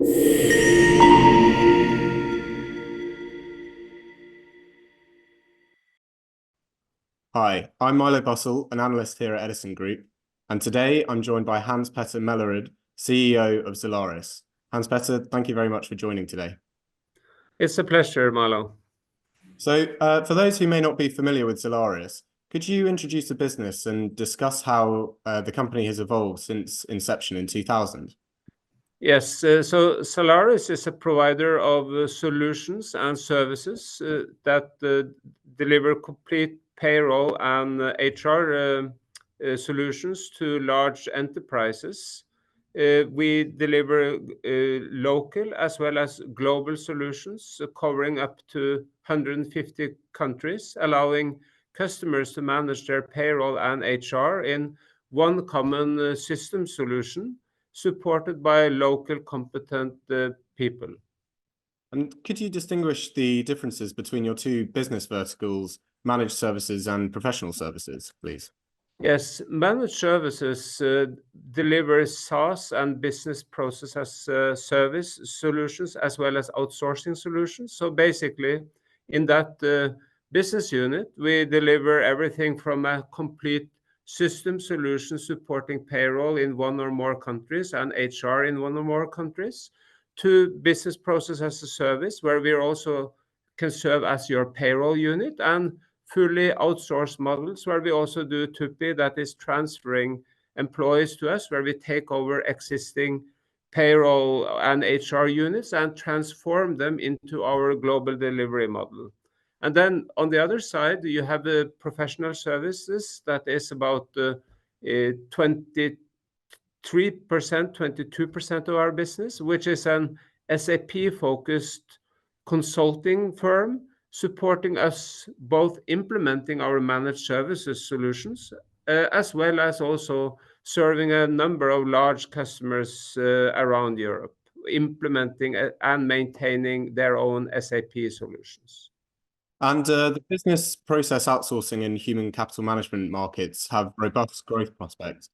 Hi, I'm Milo Bussell, an analyst here at Edison Group, and today I'm joined by Hans-Petter Mellerud, CEO of Zalaris. Hans-Petter, thank you very much for joining today. It's a pleasure, Milo. So, for those who may not be familiar with Zalaris, could you introduce the business and discuss how the company has evolved since inception in 2000? Yes, so Zalaris is a provider of solutions and services that deliver complete payroll and HR solutions to large enterprises. We deliver local as well as global solutions covering up to 150 countries, allowing customers to manage their payroll and HR in one common system solution, supported by local competent people. And could you distinguish the differences between your two business verticals, managed services and professional services, please? Yes, managed services deliver SaaS and business process as service solutions as well as outsourcing solutions. So basically, in that business unit, we deliver everything from a complete system solution supporting payroll in one or more countries and HR in one or more countries, to business process as a service, where we also can serve as your payroll unit, and fully outsourced models where we also do TUPI, that is transferring employees to us, where we take over existing payroll and HR units and transform them into our global delivery model. And then on the other side, you have the professional services that is about 23%, 22% of our business, which is an SAP-focused consulting firm supporting us both implementing our managed services solutions as well as also serving a number of large customers around Europe, implementing and maintaining their own SAP solutions. And the business process outsourcing and human capital management markets have robust growth prospects.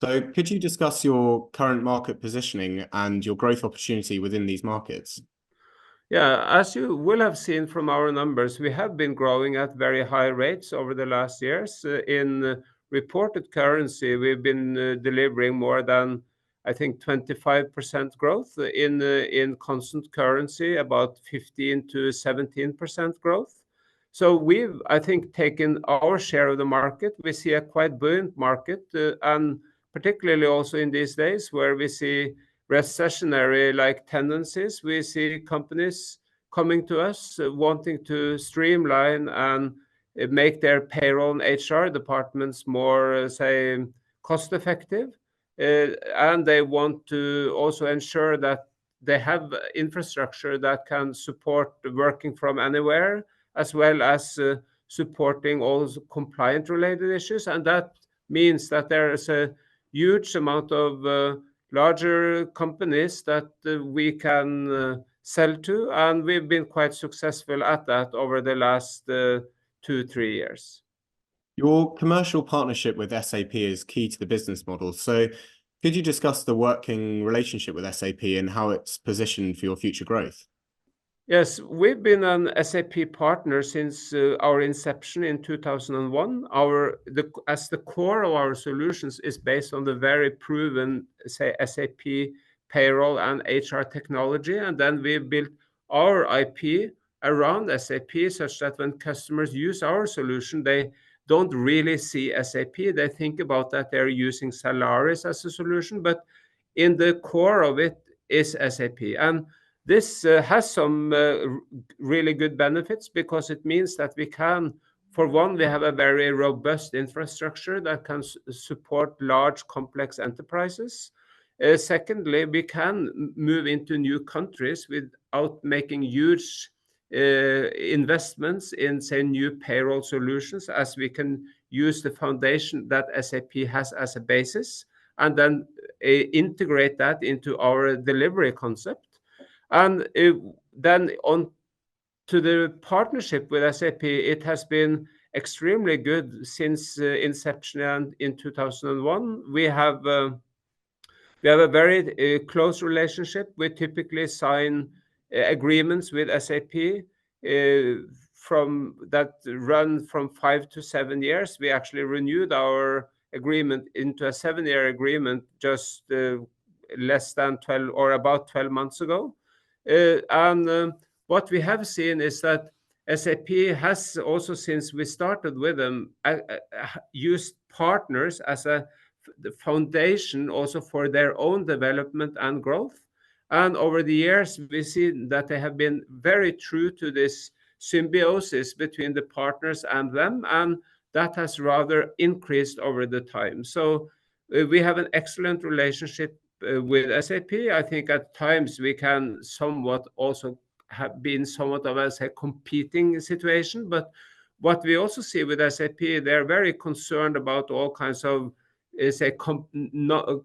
So could you discuss your current market positioning and your growth opportunity within these markets? Yeah, as you will have seen from our numbers, we have been growing at very high rates over the last years. In reported currency, we've been delivering more than, I think, 25% growth. In constant currency, about 15 to 17% growth. So we've, I think, taken our share of the market. We see a quite buoyant market, and particularly also in these days where we see recessionary like tendencies, we see companies coming to us wanting to streamline and make their payroll and HR departments more, say, cost effective. And they want to also ensure that they have infrastructure that can support working from anywhere, as well as supporting all compliant related issues. And that means that there is a huge amount of larger companies that we can sell to, and we've been quite successful at that over the last 2-3 years. Your commercial partnership with SAP is key to the business model. So could you discuss the working relationship with SAP and how it's positioned for your future growth? Yes, we've been an SAP partner since our inception in 2001. As the core of our solutions is based on the very proven, say, SAP payroll and HR technology, and then we built our IP around SAP such that when customers use our solution, they don't really see SAP. They think about that they're using Zalaris as a solution, but in the core of it is SAP. And this has some really good benefits, because it means that we can, for one, we have a very robust infrastructure that can support large complex enterprises. Secondly, we can move into new countries without making huge investments in, say, new payroll solutions, as we can use the foundation that SAP has as a basis and then integrate that into our delivery concept. And then on to the partnership with SAP, it has been extremely good since inception in 2001. We have We have a very close relationship. We typically sign agreements with SAP from that run from 5 to 7 years. We actually renewed our agreement into a 7-year agreement just less than 12 or about 12 months ago. And what we have seen is that SAP has also, since we started with them, used partners as the foundation also for their own development and growth. And over the years, we see that they have been very true to this symbiosis between the partners and them, and that has rather increased over the time. So we have an excellent relationship with SAP. I think at times we can somewhat also have been somewhat of a competing situation, but what we also see with SAP, they're very concerned about all kinds of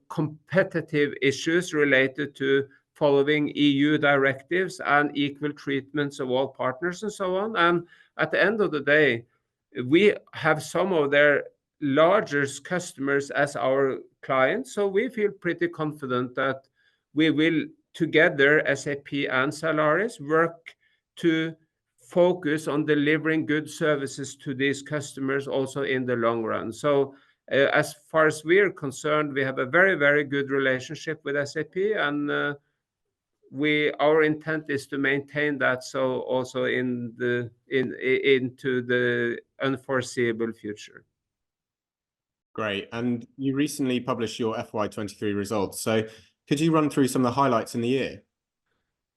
competitive issues related to following EU directives and equal treatments of all partners and so on. And at the end of the day, we have some of their largest customers as our clients, so we feel pretty confident that we will together, SAP and Zalaris, work to focus on delivering good services to these customers also in the long run. So as far as we are concerned, we have a very, very good relationship with SAP, and our intent is to maintain that so also into the unforeseeable future. Great. And you recently published your FY23 results. So could you run through some of the highlights in the year?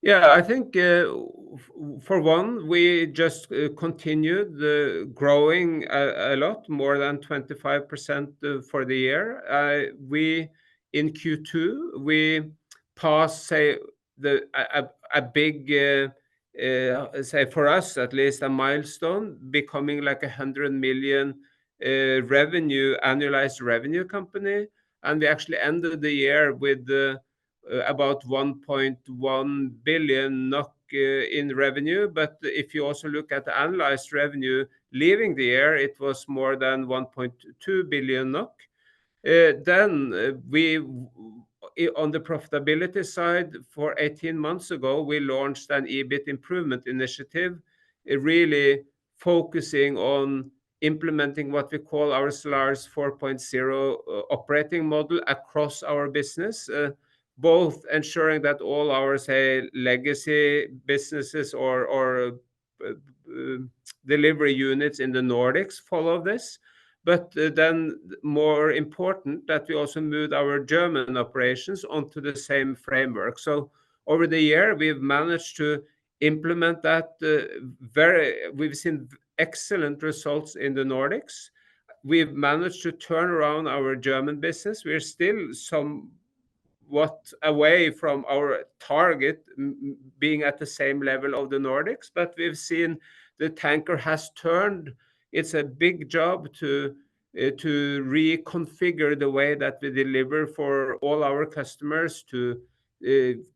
Yeah, I think for one, we just continued growing a lot, more than 25% for the year. In Q2, we passed, say, a big, say for us at least, a milestone, becoming like 100 million annualized revenue company. And we actually ended the year with about 1.1 billion NOK in revenue. But if you also look at the analyzed revenue leaving the year, it was more than 1.2 billion NOK. Then we, on the profitability side, for 18 months ago, we launched an EBIT improvement initiative, really focusing on implementing what we call our Zalaris 4.0 operating model across our business, both ensuring that all our, say, legacy businesses or delivery units in the Nordics follow this. But then more important, that we also moved our German operations onto the same framework. So over the year, we've managed to implement that we've seen excellent results in the Nordics. We've managed to turn around our German business. We're still somewhat away from our target being at the same level of the Nordics, but we've seen the tanker has turned. It's a big job to reconfigure the way that we deliver for all our customers, to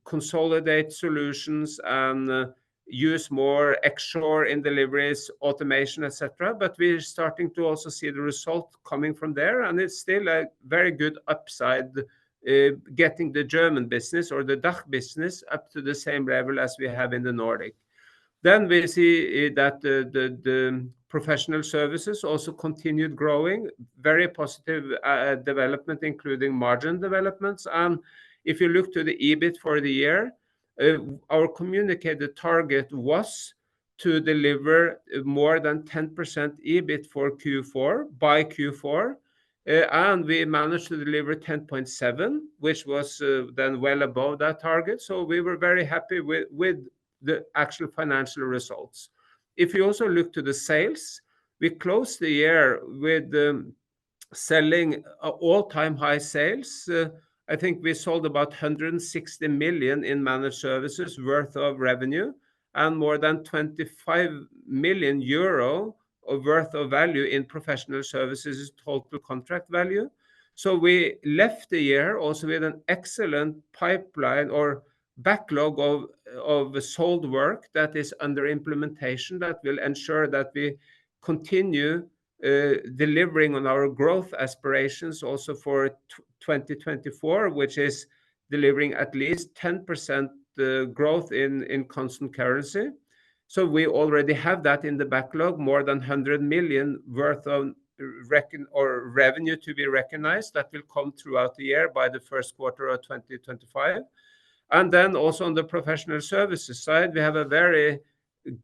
consolidate solutions and use more offshore in deliveries, automation, etc. But we're starting to also see the result coming from there, and it's still a very good upside, getting the German business or the DACH business up to the same level as we have in the Nordic. Then we see that the professional services also continued growing, very positive development, including margin developments. And if you look to the EBIT for the year, our communicated target was to deliver more than 10% EBIT for Q4 by Q4. And we managed to deliver 10.7, which was then well above that target. So we were very happy with the actual financial results. If you also look to the sales, we closed the year with selling all-time high sales. I think we sold about 160 million in managed services worth of revenue, and more than 25 million euro worth of value in professional services total contract value. So we left the year also with an excellent pipeline or backlog of sold work that is under implementation, that will ensure that we continue delivering on our growth aspirations also for 2024, which is delivering at least 10% growth in constant currency. So we already have that in the backlog, more than 100 million worth of revenue to be recognized that will come throughout the year by the first quarter of 2025. And then also on the professional services side, we have a very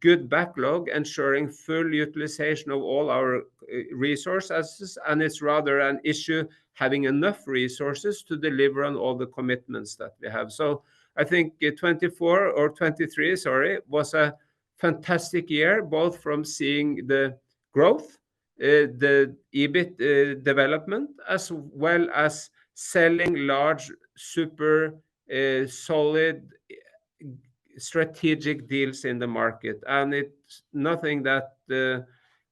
good backlog ensuring full utilization of all our resources, and it's rather an issue having enough resources to deliver on all the commitments that we have. So I think 23, sorry, was a fantastic year, both from seeing the growth, the EBIT development, as well as selling large, super solid strategic deals in the market. And it's nothing that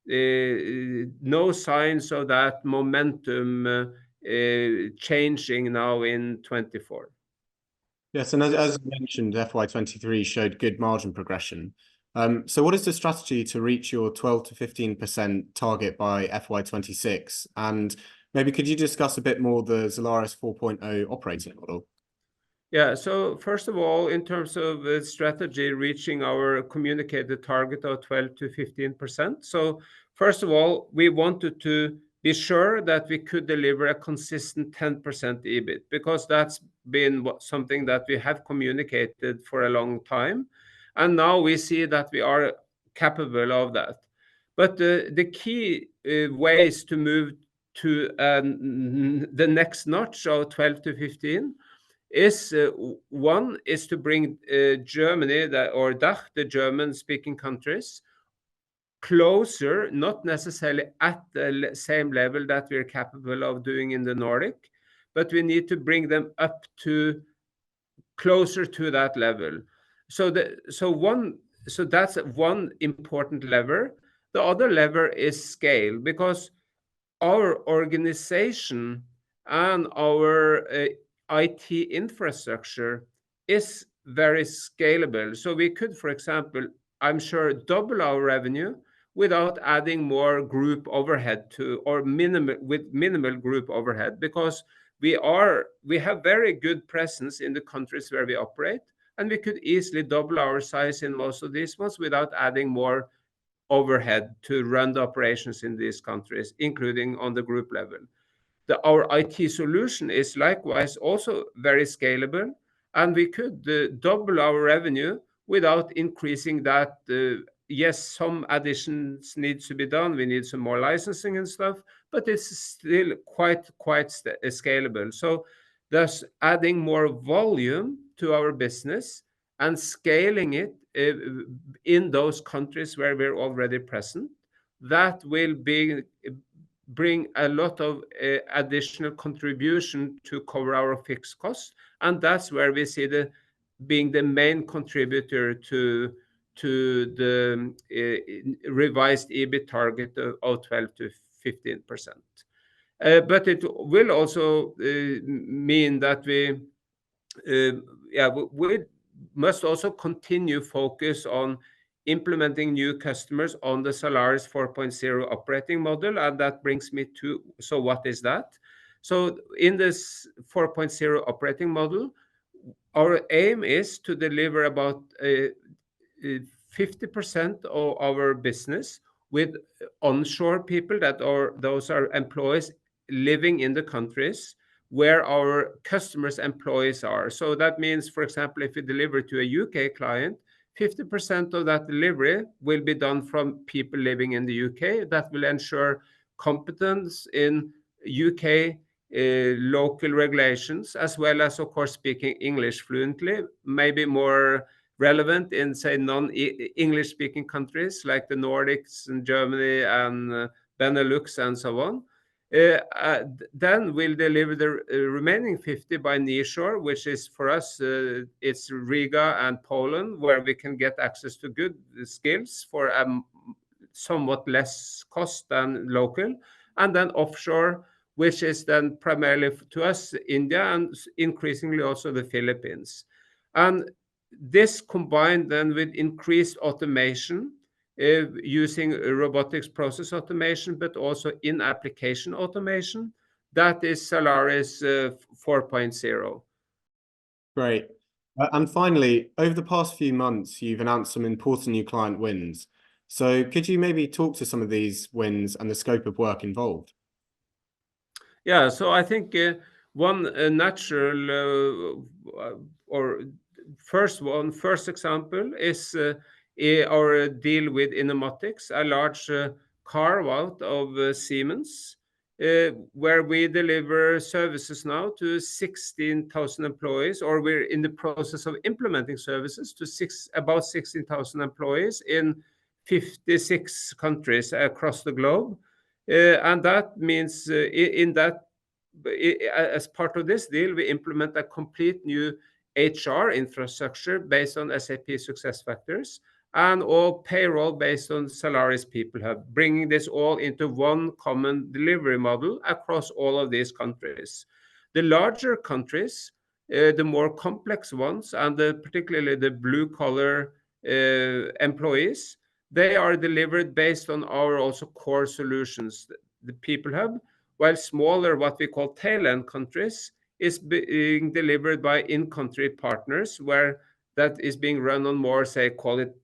no signs of that momentum changing now in 24. Yes, and as you mentioned, FY23 showed good margin progression. So what is the strategy to reach your 12 to 15% target by FY26? And maybe could you discuss a bit more the Zalaris 4.0 operating model? Yeah, so first of all, in terms of strategy, reaching our communicated target of 12 to 15%. So first of all, we wanted to be sure that we could deliver a consistent 10% EBIT, because that's been something that we have communicated for a long time. And now we see that we are capable of that. But the key ways to move to the next notch of 12 to 15 is one is to bring Germany or DACH, the German-speaking countries, closer, not necessarily at the same level that we're capable of doing in the Nordic, but we need to bring them up to closer to that level. So that's one important lever. The other lever is scale, because our organization and our IT infrastructure is very scalable. So we could, for example, I'm sure, double our revenue without adding more group overhead or minimal group overhead, because we have very good presence in the countries where we operate, and we could easily double our size in most of these ones without adding more overhead to run the operations in these countries, including on the group level. Our IT solution is likewise also very scalable, and we could double our revenue without increasing that. Yes, some additions need to be done. We need some more licensing and stuff, but it's still quite scalable. So thus adding more volume to our business and scaling it in those countries where we're already present, that will bring a lot of additional contribution to cover our fixed costs. And that's where we see being the main contributor to the revised EBIT target of 12 to 15%. But it will also mean that we must also continue focus on implementing new customers on the Zalaris 4.0 operating model. And that brings me to, so what is that? So in this 4.0 operating model, our aim is to deliver about 50% of our business with onshore people, those are employees living in the countries where our customers' employees are. So that means, for example, if we deliver to a UK client, 50% of that delivery will be done from people living in the UK. That will ensure competence in UK local regulations, as well as, of course, speaking English fluently, maybe more relevant in, say, non-English speaking countries like the Nordics and Germany and Benelux and so on. Then we'll deliver the remaining 50 by nearshore, which is for us, it's Riga and Poland, where we can get access to good skills for somewhat less cost than local. And then offshore, which is then primarily to us, India, and increasingly also the Philippines. And this combined then with increased automation, using robotics process automation, but also in application automation. That is Zalaris 4.0. Great. And finally, over the past few months, you've announced some important new client wins. So could you maybe talk to some of these wins and the scope of work involved? Yeah, so I think one natural or first example is our deal with Innomotics, a large carve-out of Siemens, where we deliver services now to 16,000 employees, or we're in the process of implementing services to about 16,000 employees in 56 countries across the globe. And that means as part of this deal, we implement a complete new HR infrastructure based on SAP SuccessFactors and all payroll based on Zalaris People Hub, bringing this all into one common delivery model across all of these countries. The larger countries, the more complex ones, and particularly the blue-collar employees, they are delivered based on our also core solutions, the People Hub, while smaller, what we call tail-end countries, is being delivered by in-country partners, where that is being run on more, say, call it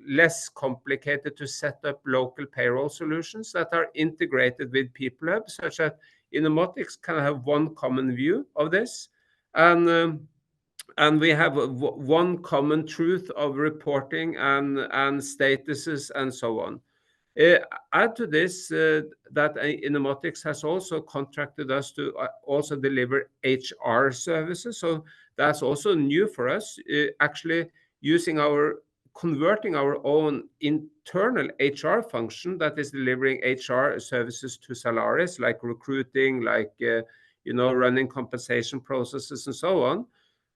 less complicated to set up local payroll solutions that are integrated with People Hub, such that Innomotics can have one common view of this. And we have one common truth of reporting and statuses and so on. Add to this that Innomotics has also contracted us to also deliver HR services. So that's also new for us, actually converting our own internal HR function that is delivering HR services to Zalaris, like recruiting, like running compensation processes and so on.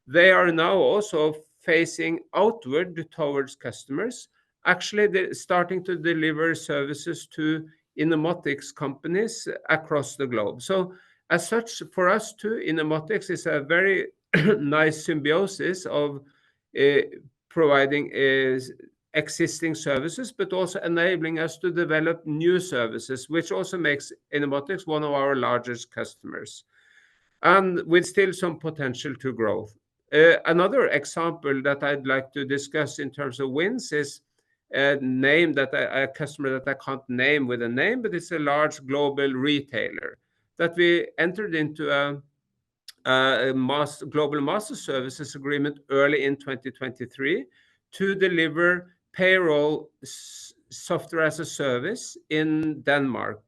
They are now also facing outward towards customers. Actually, they're starting to deliver services to Innomotics companies across the globe. So as such, for us too, Innomotics is a very nice symbiosis of providing existing services, but also enabling us to develop new services, which also makes Innomotics one of our largest customers, and with still some potential to grow. Another example that I'd like to discuss in terms of wins is a customer that I can't name with a name, but it's a large global retailer that we entered into a global master services agreement early in 2023 to deliver payroll software as a service in Denmark.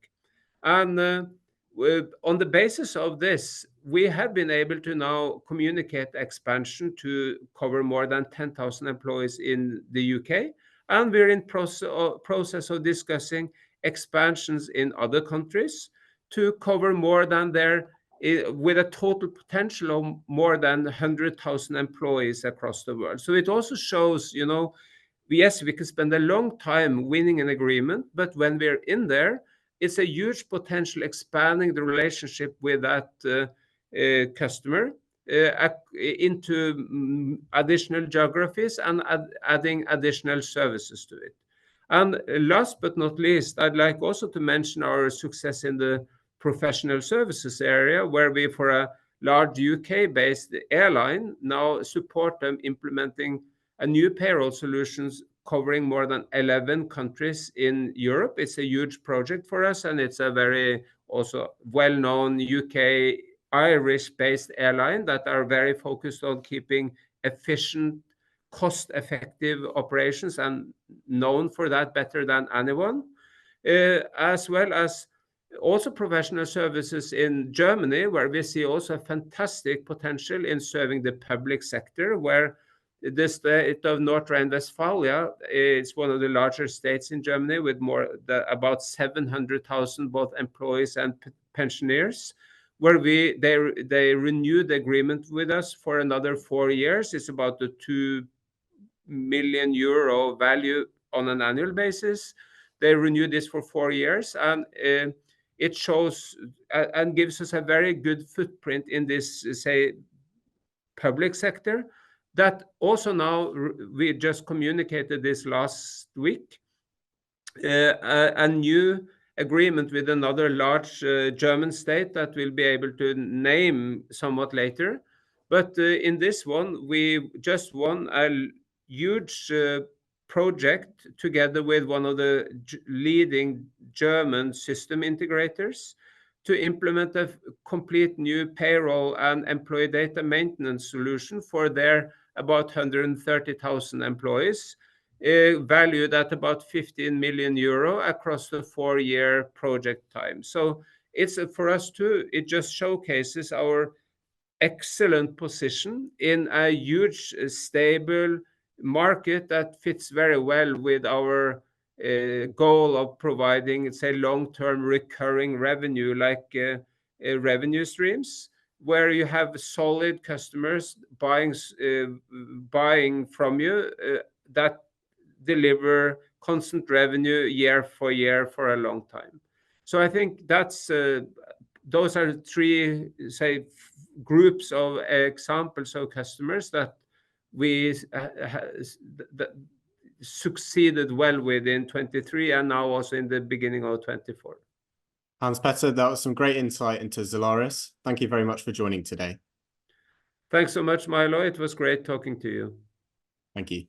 And on the basis of this, we have been able to now communicate expansion to cover more than 10,000 employees in the UK. And we're in process of discussing expansions in other countries to cover more than with a total potential of more than 100,000 employees across the world. So it also shows, yes, we can spend a long time winning an agreement, but when we're in there, it's a huge potential expanding the relationship with that customer into additional geographies and adding additional services to it. And last but not least, I'd like also to mention our success in the professional services area, where we, for a large UK-based airline, now support them implementing a new payroll solutions covering more than 11 countries in Europe. It's a huge project for us, and it's a very also well-known UK Irish-based airline that are very focused on keeping efficient, cost-effective operations and known for that better than anyone, as well as also professional services in Germany, where we see also fantastic potential in serving the public sector, where the state of North Rhine-Westphalia is one of the larger states in Germany with about 700,000 both employees and pensioners, where they renewed the agreement with us for another 4 years. It's about the €2 million value on an annual basis. They renewed this for 4 years, and it shows and gives us a very good footprint in this, say, public sector. That also now we just communicated this last week a new agreement with another large German state that we'll be able to name somewhat later. But in this one, we just won a huge project together with one of the leading German system integrators to implement a complete new payroll and employee data maintenance solution for their about 130,000 employees, valued at about 15 million euro across the 4-year project time. So it's for us too, it just showcases our excellent position in a huge, stable market that fits very well with our goal of providing, say, long-term recurring revenue, like revenue streams, where you have solid customers buying from you that deliver constant revenue year for year for a long time. So I think that's those are 3, say, groups of examples of customers that we that succeeded well with in 23 and now also in the beginning of 24. Hans-Petter, that was some great insight into Zalaris. Thank you very much for joining today. Thanks so much, Milo. It was great talking to you. Thank you.